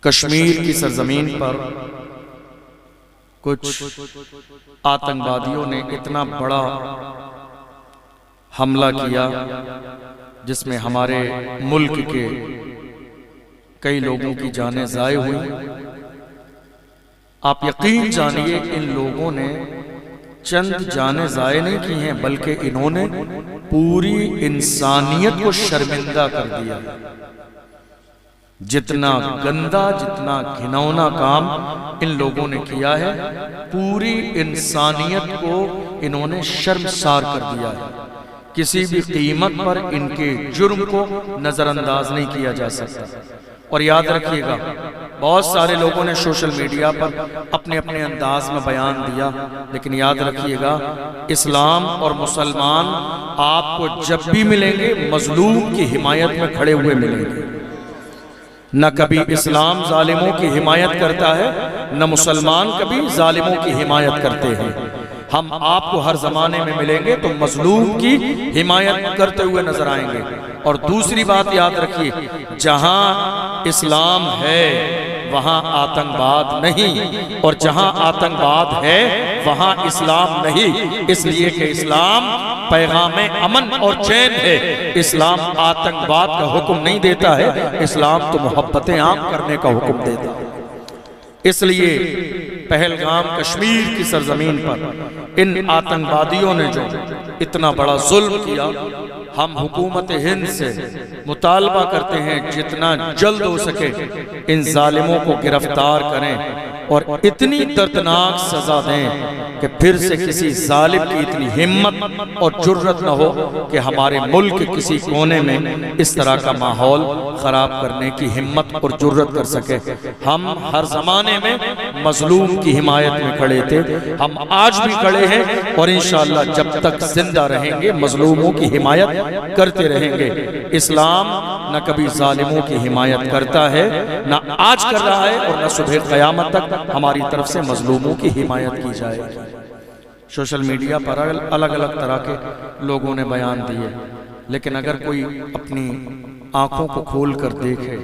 कश्मीर की सरजमीन पर कुछ आतंकवादियों ने इतना बड़ा हमला किया जिसमें हमारे मुल्क के कई लोगों की जानें ज़ाय हुई। आप यकीन जानिए इन लोगों ने चंद जानें ज़ाय नहीं की हैं, बल्कि इन्होंने पूरी इंसानियत को शर्मिंदा कर दिया। जितना गंदा, जितना घिनौना काम इन लोगों ने किया है, पूरी इंसानियत को इन्होंने शर्मसार कर दिया है। किसी भी कीमत पर इनके जुर्म को नजरअंदाज नहीं किया जा सकता। और याद रखिएगा, बहुत सारे लोगों ने सोशल मीडिया पर अपने अपने अंदाज में बयान दिया, लेकिन याद रखिएगा इस्लाम और मुसलमान आपको जब भी मिलेंगे मजलूम की हिमायत में खड़े हुए मिलेंगे। न कभी इस्लाम जालिमों की हिमायत करता है, न मुसलमान कभी जालिमों की हिमायत करते हैं। हम आपको हर जमाने में मिलेंगे तो मजलूम की हिमायत करते हुए नजर आएंगे। और दूसरी बात याद रखिए, जहां इस्लाम है वहां आतंकवाद नहीं, और जहां आतंकवाद है वहां इस्लाम नहीं। इसलिए कि इस्लाम पैगामे अमन और चैन है। इस्लाम आतंकवाद का हुक्म नहीं देता है, इस्लाम तो मोहब्बतें आम करने का हुक्म देता है। इसलिए पहलगाम कश्मीर की सरजमीन पर इन आतंकवादियों ने जो इतना बड़ा जुल्म किया, हम हुकूमत हिंद से मुतालबा करते हैं जितना जल्द हो सके इन जालिमों को गिरफ्तार करें और इतनी दर्दनाक सजा दें कि फिर से किसी जालिम की इतनी हिम्मत और जुर्रत न हो कि हमारे मुल्क के किसी कोने में इस तरह का माहौल खराब करने की हिम्मत और जुर्रत कर सके। हम हर जमाने में मजलूम की हिमायत में खड़े थे, हम आज भी खड़े हैं और इंशाअल्लाह जब तक जिंदा रहेंगे मजलूमों की हिमायत करते रहेंगे। इस्लाम न कभी जालिमों की हिमायत करता है, न आज कर रहा है, और न सुबह क़यामत तक हमारी तरफ से मजलूमों की हिमायत की जाएगी। सोशल मीडिया पर अलग अलग तरह के लोगों ने बयान दिए, लेकिन अगर कोई अपनी आंखों को खोल कर देखे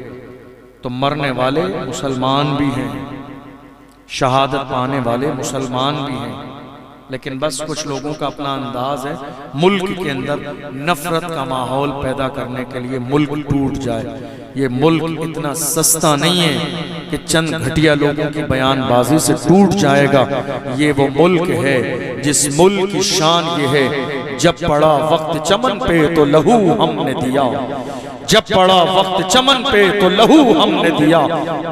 तो मरने वाले मुसलमान भी हैं, शहादत पाने वाले मुसलमान भी हैं, लेकिन बस कुछ लोगों का अपना अंदाज है मुल्क के अंदर नफरत का माहौल पैदा करने के लिए मुल्क टूट जाए। ये मुल्क इतना सस्ता नहीं है कि चंद घटिया लोगों की बयानबाजी से टूट जाएगा। ये वो मुल्क है जिस मुल्क की शान ये है, जब पड़ा वक्त चमन पे तो लहू हमने दिया, जब पड़ा वक्त चमन पे तो लहू हमने दिया।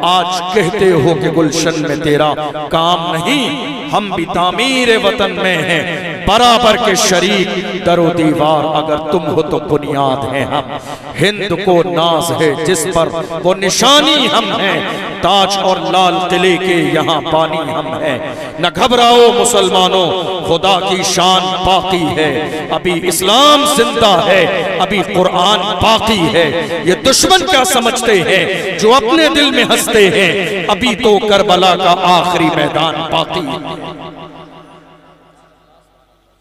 आज कहते हो कि गुलशन में तेरा काम नहीं, हम भी तामीर वतन में हैं, बराबर के शरीक दरो दीवार अगर तुम हो तो बुनियाद है हम। हिंद को नाज है जिस पर वो निशानी हम हैं, ताज और लाल किले के यहाँ पानी हम हैं। न घबराओ मुसलमानों, खुदा की शान बाकी है, अभी इस्लाम जिंदा है, अभी कुरान बाकी है। ये दुश्मन क्या समझते हैं जो अपने दिल में हंसते हैं, अभी तो करबला का आखिरी मैदान बाकी है।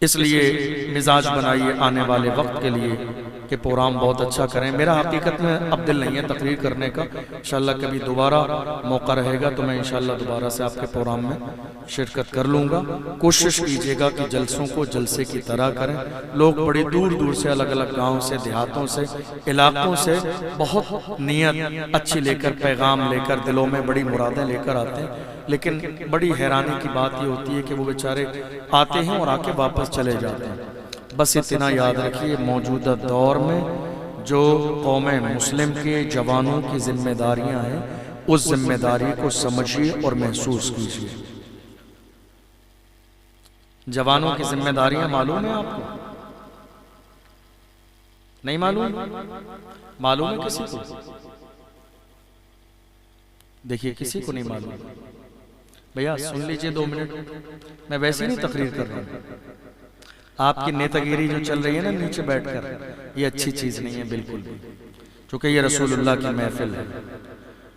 इसलिए मिजाज बनाइए आने वाले वक्त के लिए कि प्रोग्राम बहुत अच्छा करें। मेरा हकीकत में अब दिल नहीं है तकरीर करने का, इंशाल्लाह कभी दोबारा मौका रहेगा तो मैं इंशाल्लाह दोबारा से आपके प्रोग्राम में शिरकत कर लूँगा। कोशिश कीजिएगा कि जलसों को जलसे की तरह करें। लोग बड़ी दूर दूर से, अलग अलग गाँव से, देहातों से, इलाकों से बहुत नीयत अच्छी लेकर, पैगाम लेकर, दिलों में बड़ी मुरादें लेकर आते हैं, लेकिन बड़ी हैरानी की बात ये होती है कि वो बेचारे आते हैं और आके वापस चले जाते हैं। बस इतना याद रखिए, मौजूदा दौर में जो कौम मुस्लिम के जवानों की जिम्मेदारियां हैं, उस जिम्मेदारी को समझिए और महसूस कीजिए। जवानों की जिम्मेदारियां मालूम है आपको? नहीं मालूम? मालूम है किसी को? देखिए किसी को नहीं मालूम। भैया सुन लीजिए 2 मिनट, मैं वैसे ही नहीं तकरीर कर रहा हूँ। आपकी नेतागिरी जो चल रही है ना नीचे बैठकर, ये अच्छी चीज नहीं है बिल्कुल भी, क्योंकि ये रसूलुल्लाह की महफिल है।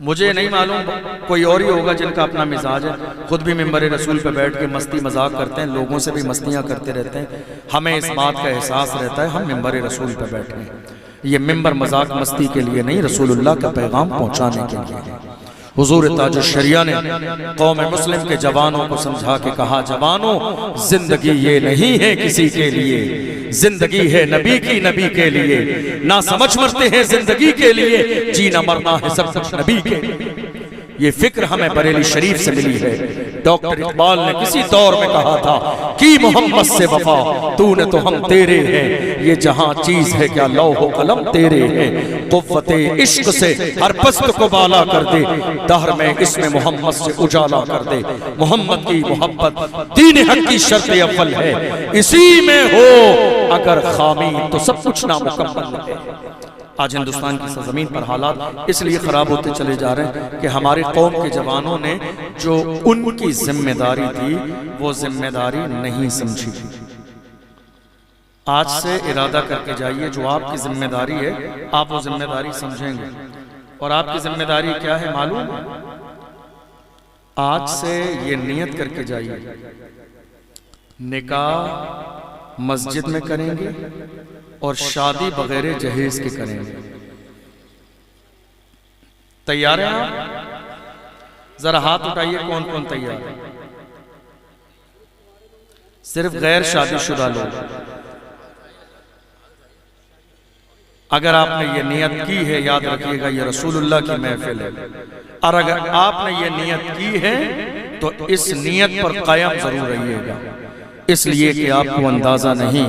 मुझे नहीं मालूम, कोई और ही होगा जिनका अपना मिजाज है, खुद भी मिंबर रसूल पे बैठ के मस्ती मजाक करते हैं, लोगों से भी मस्तियां करते रहते हैं। हमें इस बात का एहसास रहता है हम मिंबर रसूल पे बैठे हैं। ये मिंबर मजाक मस्ती के लिए नहीं, रसूलुल्लाह का पैगाम पहुंचाने के लिए है। हुजूर ताज शरिया ने कौम मुस्लिम के जवानों को समझा के कहा, जवानों जिंदगी ये नहीं है किसी के लिए, जिंदगी है नबी की, नबी के लिए। ना समझ मरते हैं जिंदगी के लिए, जीना मरना है सब कुछ नबी के लिए। ये फिक्र हमें बरेली शरीफ से मिली है। डॉक्टर इकबाल ने किसी दौर में कहा था कि मोहम्मद से वफा तूने तो हम तेरे हैं, ये जहां चीज है क्या लौह कलम तेरे हैं। कुव्वते इश्क से हर पस्त को बाला कर दे, दहर में इसमें मोहम्मद से उजाला कर दे। मोहम्मद की मोहब्बत दीन हक की शर्त अव्वल है, इसी में हो अगर खामी तो सब कुछ नामुकम्मल है। आज हिंदुस्तान की सरजमीन पर हालात इसलिए खराब होते चले जा रहे हैं कि हमारे कौम के जवानों ने जो उनकी जिम्मेदारी थी वो जिम्मेदारी नहीं समझी। आज से इरादा करके जाइए, जो आपकी जिम्मेदारी है आप वो जिम्मेदारी समझेंगे। और आपकी जिम्मेदारी क्या है मालूम? आज से ये नियत करके जाइए, निकाह मस्जिद में करेंगे और शादी बगैर जहेज के करेंगे। तैयार हैं आप? जरा हाथ उठाइए, कौन कौन तैयार है? सिर्फ गैर शादीशुदा लोग। अगर आपने ये नियत की है, याद रखिएगा ये रसूलुल्लाह की महफिल है, और अगर आपने ये नियत की है तो इस नियत पर कायम जरूर रहिएगा। इसलिए कि आपको अंदाजा नहीं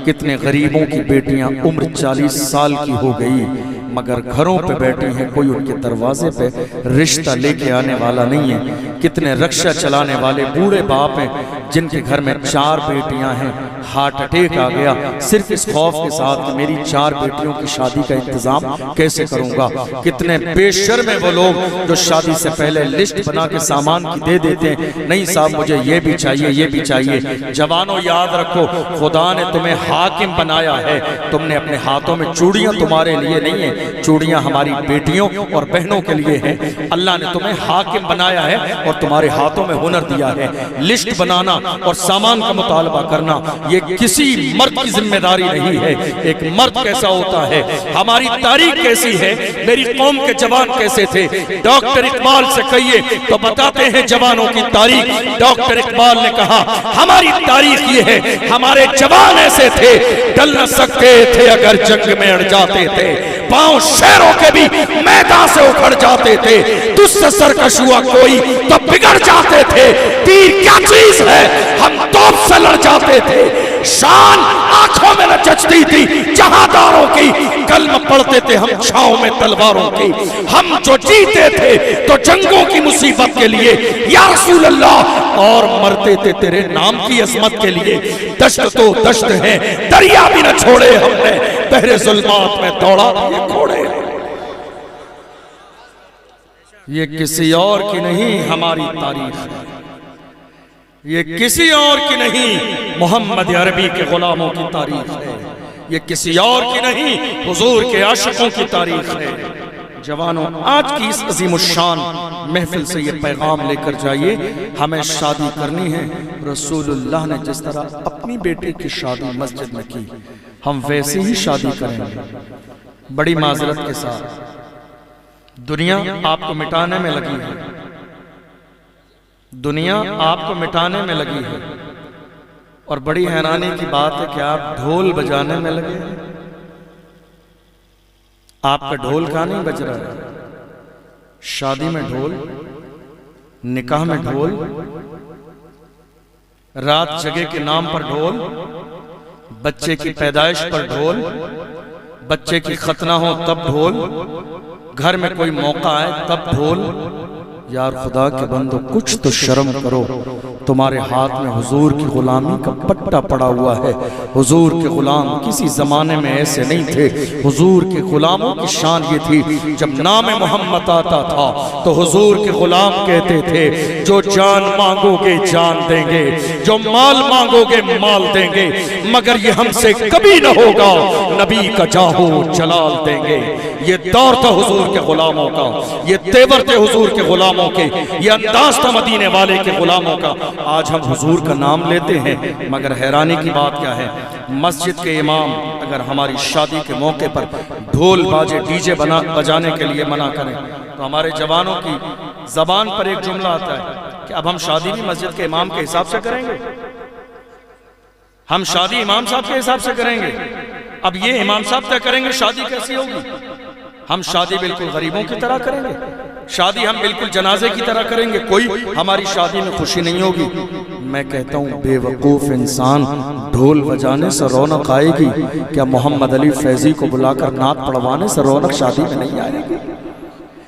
कितने गरीबों की बेटियां उम्र 40 साल की हो गई मगर घरों पे बैठी हैं, कोई उनके दरवाजे पे रिश्ता लेके आने वाला नहीं है। कितने रिक्शा चलाने वाले बूढ़े बाप हैं जिनके घर में 4 बेटियां हैं, हार्ट अटैक आ गया सिर्फ इस खौफ के साथ कि मेरी 4 बेटियों की शादी का इंतजाम कैसे करूंगा। कितने बेशर्म हैं वो लोग जो शादी से पहले लिस्ट बना के सामान की दे देते हैं, नहीं साहब मुझे ये भी चाहिए, ये भी चाहिए। जवानों याद रखो, खुदा ने तुम्हें हाकिम बनाया है, तुमने अपने हाथों में चूड़ियां तुम्हारे लिए नहीं है, चूड़ियां हमारी बेटियों और बहनों के लिए हैं। अल्लाह ने तुम्हें हाकिम बनाया है और तुम्हारे हाथों में हुनर दिया है। लिस्ट बनाना और सामान का मुतालबा करना ये किसी मर्द की जिम्मेदारी नहीं है। एक मर्द कैसा होता है, हमारी तारीख कैसी है, मेरी कौम के जवान कैसे थे। डॉक्टर इकबाल से कहिए तो बताते हैं जवानों की तारीख। डॉक्टर इकबाल ने कहा हमारी तारीख ये है, हमारे जवान ऐसे थे, डल न सकते थे अगर जंग में अड़ जाते थे, पांव शेरों के भी मैदान से उखड़ जाते थे, तुझसे सरकश हुआ कोई तो बिगड़ जाते थे, तीर क्या चीज है हम तोप से लड़ जाते थे, शान आंखों में न जचती थी जहादारों की, कलम पढ़ते थे हम छांव में तलवारों की, हम जो जीते थे तो जंगों की मुसीबत के लिए या रसूल अल्लाह, और मरते थे तेरे नाम की अजमत के लिए। दश्त तो दश्त है, दरिया भी न छोड़े हमने, बहरे जुल्मात में दौड़ा ये घोड़े। ये किसी और की नहीं हमारी तारीख है, ये किसी और की नहीं मोहम्मद अरबी के गुलामों की तारीख है, ये किसी और की नहीं हुजूर के आशिकों की तारीख है। जवानों आज की इस अजीमुशान महफिल से ये पैगाम लेकर जाइए, हमें शादी करनी है। रसूलुल्लाह ने जिस तरह अपनी बेटी की शादी मस्जिद में की, हम वैसे ही शादी करेंगे। बड़ी माजरत के साथ दुनिया आपको मिटाने में लगी है, दुनिया आपको मिटाने में लगी है, और बड़ी हैरानी की बात है कि आप ढोल बजाने में लगे हैं। आपका ढोल कहाँ नहीं बज रहा है? शादी में ढोल, निकाह में ढोल, रात जगह के नाम पर ढोल, बच्चे की पैदाइश पर ढोल, बच्चे की खतना हो तब ढोल, घर में कोई मौका आए तब ढोल। यार खुदा के बंदो कुछ तो शर्म करो, तुम्हारे हाथ में हुजूर की गुलामी का पट्टा पड़ा हुआ है। हुजूर के गुलाम किसी जमाने में ऐसे नहीं थे। हुजूर के गुलामों की शान ये थी, जब नाम मोहम्मद आता था तो हुजूर के गुलाम कहते थे जो जान मांगोगे जान देंगे, जो माल मांगोगे माल देंगे, मगर ये हमसे कभी न होगा, नबी का जाहो जलाल देंगे। ये दौर था हुजूर के गुलामों का, ये तेवर थे हुजूर के गुलामों के, ये अंदाज था मदीने वाले के गुलामों का। आज हम हुजूर का नाम लेते हैं, मगर हैरानी की बात क्या है, मस्जिद के इमाम अगर हमारी शादी के मौके पर ढोल बाजे डीजे बजाने के लिए मना करें तो हमारे जवानों की जबान पर एक जुमला आता है कि अब हम शादी भी मस्जिद के इमाम के हिसाब से करेंगे, हम शादी इमाम साहब के हिसाब से करेंगे। अब ये इमाम साहब तय करेंगे शादी कैसी होगी। हम शादी बिल्कुल गरीबों की तरह करेंगे, शादी हम बिल्कुल जनाजे की तरह करेंगे, कोई हमारी शादी में खुशी नहीं होगी। मैं कहता हूँ बेवकूफ इंसान, ढोल बजाने से रौनक आएगी क्या मोहम्मद अली फैजी को बुलाकर नात पढ़वाने से रौनक शादी में नहीं आएगी?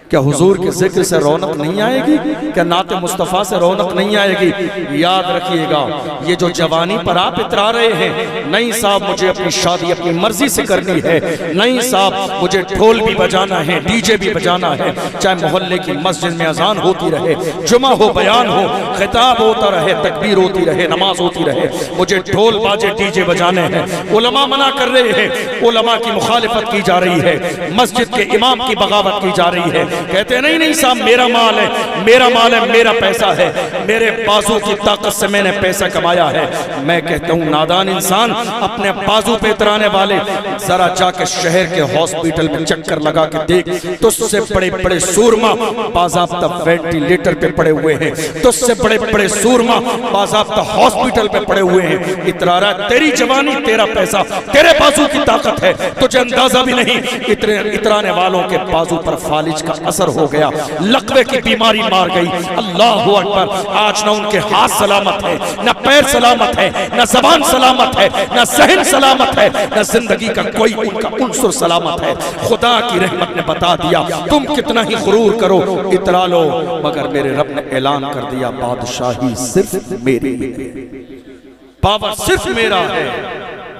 क्या हुजूर के जिक्र से रौनक नहीं आएगी? क्या नाते मुस्तफ़ा से रौनक नहीं आएगी? याद रखिएगा, ये जो जवानी पर आप इतरा रहे हैं, नहीं साहब मुझे अपनी शादी अपनी मर्जी से करनी है, नहीं साहब मुझे ढोल भी बजाना है, डीजे भी बजाना है, चाहे मोहल्ले की मस्जिद में अजान होती रहे, जुमा हो, बयान हो, खिताब होता रहे, तकबीर होती रहे, नमाज होती रहे, मुझे ढोल बाजे डीजे बजाने हैं। उलमा मना कर रहे हैं, उलमा की मुखालिफत की जा रही है, मस्जिद के इमाम की बगावत की जा रही है। कहते नहीं नहीं साहब मेरा माल है, मेरा माल है, मेरा पैसा है, मेरे बाजू की ताकत से मैंने पैसा कमाया है। मैं कहता हूँ नादान इंसान, अपने बाजू पे इतराने वाले जरा जाके शहर के हॉस्पिटल में चक्कर लगा के देख, तुझसे बड़े बड़े सूरमा बाज़ाब्ता वेंटिलेटर पे पड़े हुए हैं, तुझसे बड़े बड़े सूरमा बाज़ाब्ता हॉस्पिटल पे पड़े हुए हैं। इतरा रहा, तेरी जवानी, तेरा पैसा, तेरे बाजू की ताकत है, तुझे अंदाजा भी नहीं। इतराने वालों के बाजू पर फालिज का असर हो गया, लकवे की बीमारी मार गई। अल्लाह अकबर। आज ना उनके हाथ सलामत है, ना पैर सलामत है, ना जबान सलामत है, ना सहन सलामत है, ना जिंदगी का कोई उनका उनसुर सलामत है। खुदा की रहमत ने बता दिया, तुम कितना ही गुरूर करो, इतरा लो, मगर मेरे रब ने ऐलान कर दिया बादशाही सिर्फ मेरी है, पावर सिर्फ मेरा है।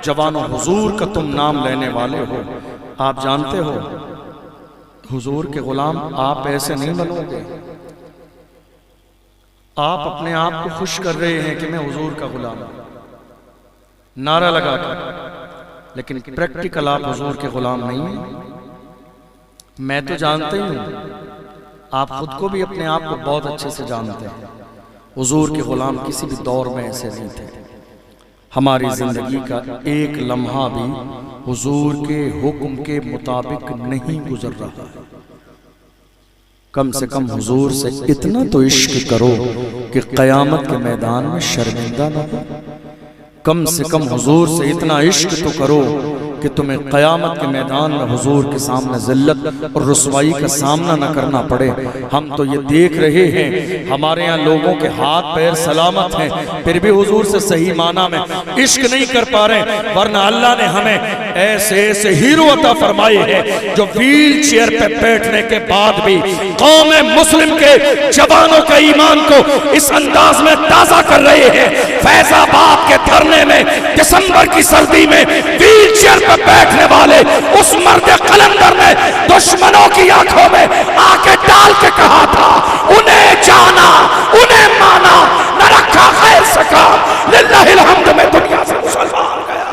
जवानों, हुजूर का तुम नाम लेने वाले हो, आप जानते हो हुजूर के गुलाम आप ऐसे नहीं बनोगे। आप अपने आप को खुश कर रहे हैं कि मैं हुजूर का गुलाम हूं, नारा लगा कर, लेकिन प्रैक्टिकल आप हुजूर के गुलाम नहीं हैं। मैं तो जानते ही हूं, आप खुद को भी अपने आप को बहुत अच्छे से जानते हैं। हुजूर के गुलाम किसी भी दौर में ऐसे नहीं थे। हमारी जिंदगी का एक लम्हा भी हुजूर के हुक्म के मुताबिक नहीं गुजर रहा है। कम से कम हुजूर से इतना तो इश्क करो कि क़यामत के मैदान में शर्मिंदा न हो। कम से कम हुजूर से इतना इश्क तो करो कि तुम्हें क़यामत के मैदान में हुजूर के सामने ज़िल्लत और रुसवाई का सामना न करना पड़े। हम तो ये देख रहे हैं, हमारे यहाँ लोगों के हाथ पैर सलामत हैं, फिर भी हुजूर से सही माना में इश्क नहीं कर पा रहे। वरना अल्लाह ने हमें ऐसे ऐसे हीरो अता फरमाए हैं जो व्हील चेयर पे बैठने के बाद भी कौम मुस्लिम के जवानों के ईमान को इस अंदाज में ताज़ा कर रहे हैं। फैजाबाद के धरने में दिसंबर की सर्दी में व्हील चेयर पे बैठने वाले उस मर्द कलंदर ने दुश्मनों की आंखों में आके डाल के कहा था, उन्हें जाना, उन्हें माना, न रखा खैर सका, लिल्लाहिल हम्द में दुनिया से मुसलमान गया।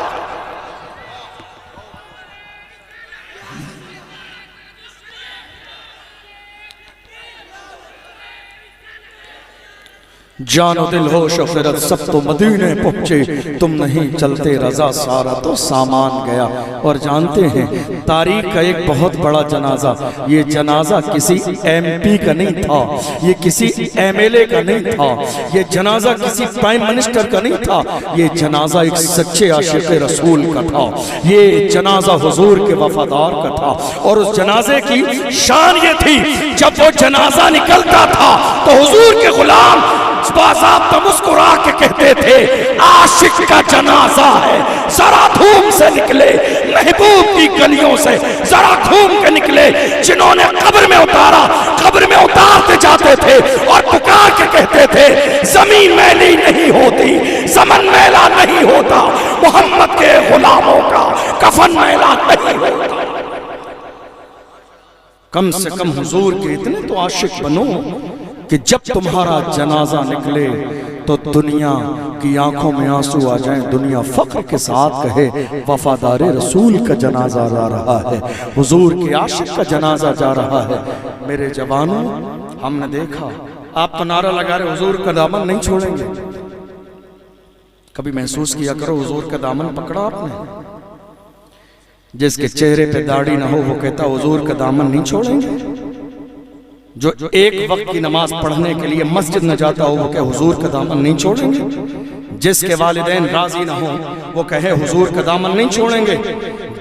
जानो दिल हो शफरत सब तो मदीने पहुंचे, तुम नहीं चलते रजा सारा तो सामान गया। और जानते हैं तारीख का एक बहुत बड़ा जनाजा, ये जनाजा किसी MP का नहीं था, ये किसी MLA का नहीं था, ये जनाजा किसी प्राइम मिनिस्टर का नहीं था, ये जनाजा एक सच्चे आशिक रसूल का था, ये जनाजा हुजूर के वफादार का था। और उस जनाजे की शान ये थी, जब वो जनाजा निकलता था तो हुजूर के गुलाम बाज़ाब्ता मुस्कुरा के कहते थे, आशिक का जनाजा है, जरा धूम से निकले, महबूब की गलियों से जरा घूम के निकले। जिन्होंने कब्र में उतारा, कब्र में उतारते जाते थे और पुकार के कहते थे, जमीन मैली नहीं होती, ज़मन मैला नहीं होता, मोहम्मद के गुलामों का कफन मैला नहीं होता। कम से कम हुजूर के इतने तो आशिक बनो कि जब तुम्हारा जनाजा निकले तो दुनिया की आंखों में आंसू आ जाएं, दुनिया फख्र के साथ कहे वफादार रसूल का जनाजा जा रहा है, हुजूर के आशिक का जनाजा जा रहा है। मेरे जवानों, हमने देखा, आप तो नारा लगा रहे हुजूर का दामन नहीं छोड़ेंगे। कभी महसूस किया करो हुजूर का दामन पकड़ा आपने? जिसके चेहरे पे दाढ़ी ना हो वो कहता हुजूर का दामन नहीं छोड़ेंगे। जो एक वक्त की नमाज पढ़ने के लिए मस्जिद न जाता हो वो क्या हुजूर का दामन नहीं छोड़ेंगे? जिसके वालिदैन राजी ना हो वो कहे हुजूर का दामन नहीं छोड़ेंगे।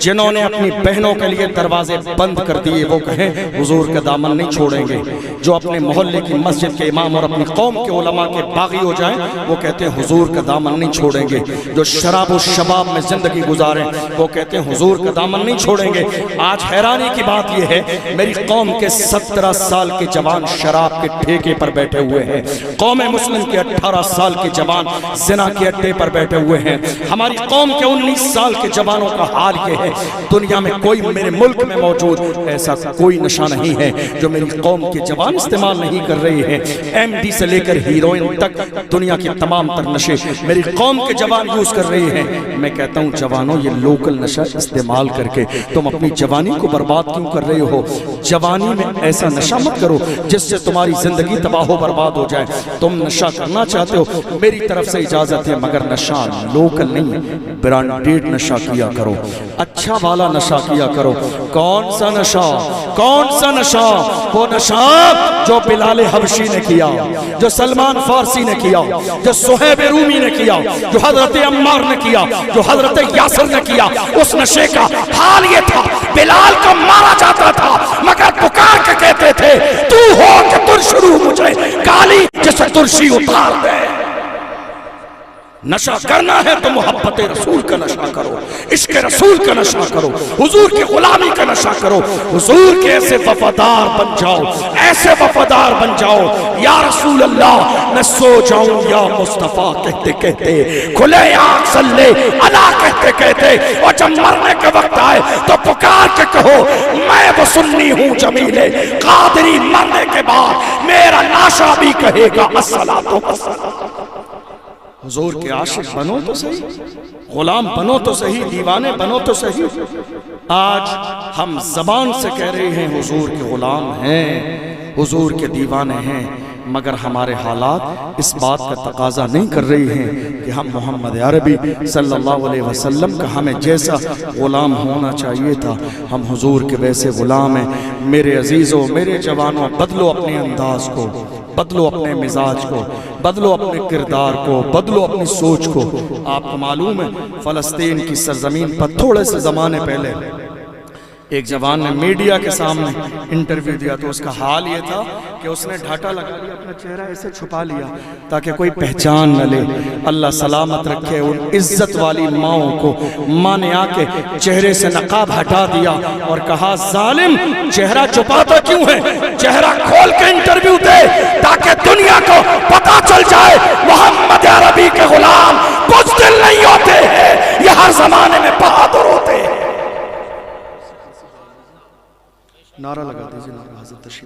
जिन्होंने अपनी बहनों के लिए दरवाजे बंद कर दिए वो कहें हुजूर का दामन नहीं छोड़ेंगे। जो अपने मोहल्ले की मस्जिद के इमाम और अपनी कौम के उलमा के बागी हो जाएं वो कहते हैं हुजूर का दामन नहीं छोड़ेंगे। जो शराब और शबाब में जिंदगी गुजारें वो कहते हैं हुजूर का दामन नहीं छोड़ेंगे। आज हैरानी की बात यह है मेरी कौम के 17 साल के जवान शराब के ठेके पर बैठे हुए हैं। कौम मुस्लिम के 18 साल के जवान जिना के अड्डे पर बैठे हुए हैं। हमारी कौम के 19 साल के जवानों का हाल ये है दुनिया में कोई मेरे मुल्क में मौजूद ऐसा कोई नशा नहीं है जो मेरी कौम के जवान इस्तेमाल नहीं कर रहे हैं। एमडी से लेकर हीरोइन तक दुनिया के तमाम तर नशे मेरी कौम के जवान यूज कर रहे हैं। मैं कहता हूँ जवानों ये लोकल नशा इस्तेमाल करके तुम अपनी जवानी को बर्बाद क्यों कर रहे हो? जवानी में ऐसा नशा मत करो जिससे तुम्हारी जिंदगी तबाह बर्बाद हो जाए। तुम नशा करना चाहते हो मेरी तरफ से इजाजत है मगर नशा लोकल नहीं ब्रांडेड नशा किया करो, अच्छा वाला नशा किया करो। कौन सा नशा? कौन सा नशा? वो नशा जो बिलाल हबशी ने किया, जो सलमान फारसी ने किया, जो सुहैब रूमी ने किया, जो हजरत अम्मार ने किया, जो हजरत यासर ने किया। उस नशे का हाल ये था बिलाल को मारा जाता था मगर पुकार के कहते थे तू हो कि तुरशरू मुझे काली जैसे तुरशी उतार दे। नशा करना है तो मोहब्बत रसूल का नशा करो, इश्क रसूल का नशा करो, हुजूर की गुलामी का नशा करो। हुजूर के ऐसे वफादार बन जाओ, ऐसे वफादार बन जाओ। या रसूल अल्लाह मैं सो जाऊं या मुस्तफा कहते कहते, खुले आंख सल्ले अला कहते कहते, और जब मरने का वक्त आए तो पुकार के कहो मैं वो सुन्नी हूं जमीले कादरी। मरने के बाद मेरा लाशा भी कहेगा अस्सलातु वस्सलाम। हुजूर के आशिक बनो तो सही, गुलाम बनो तो सही, दीवाने बनो तो सही। आज हम जबान से कह रहे हैं हुजूर के गुलाम हैं, हुजूर के दीवाने हैं, मगर हमारे हालात इस बात का तकाजा नहीं कर रही हैं कि हम मोहम्मद अरबी सल्लल्लाहु अलैहि वसल्लम का हमें जैसा गुलाम होना चाहिए था हम हुजूर के वैसे गुलाम हैं। मेरे अजीज़ों, मेरे जवानों, बदलो अपने अंदाज को, बदलो अपने मिजाज को, बदलो अपने किरदार को, बदलो अपनी सोच को। आपको मालूम है फ़लस्तीन की सरजमीन पर थोड़े से ज़माने पहले एक जवान ने मीडिया के सामने इंटरव्यू दिया तो उसका हाल ये था कि उसने ढाटा लगा लिया, अपना चेहरा ऐसे छुपा लिया ताकि कोई पहचान न ले। अल्लाह सलामत रखे उन इज्जत वाली माओं को। माँ ने आके चेहरे से नकाब हटा दिया और कहा जालिम चेहरा छुपाता क्यों है? चेहरा खोल के इंटरव्यू दे ताकि दुनिया को पता चल जाए मोहम्मद अरबी के गुलाम बुज़दिल नहीं होते हैं, ये हर जमाने में बहादुर होते हैं। नारा लगा दीजिए, नारा हज़रत तशरीफ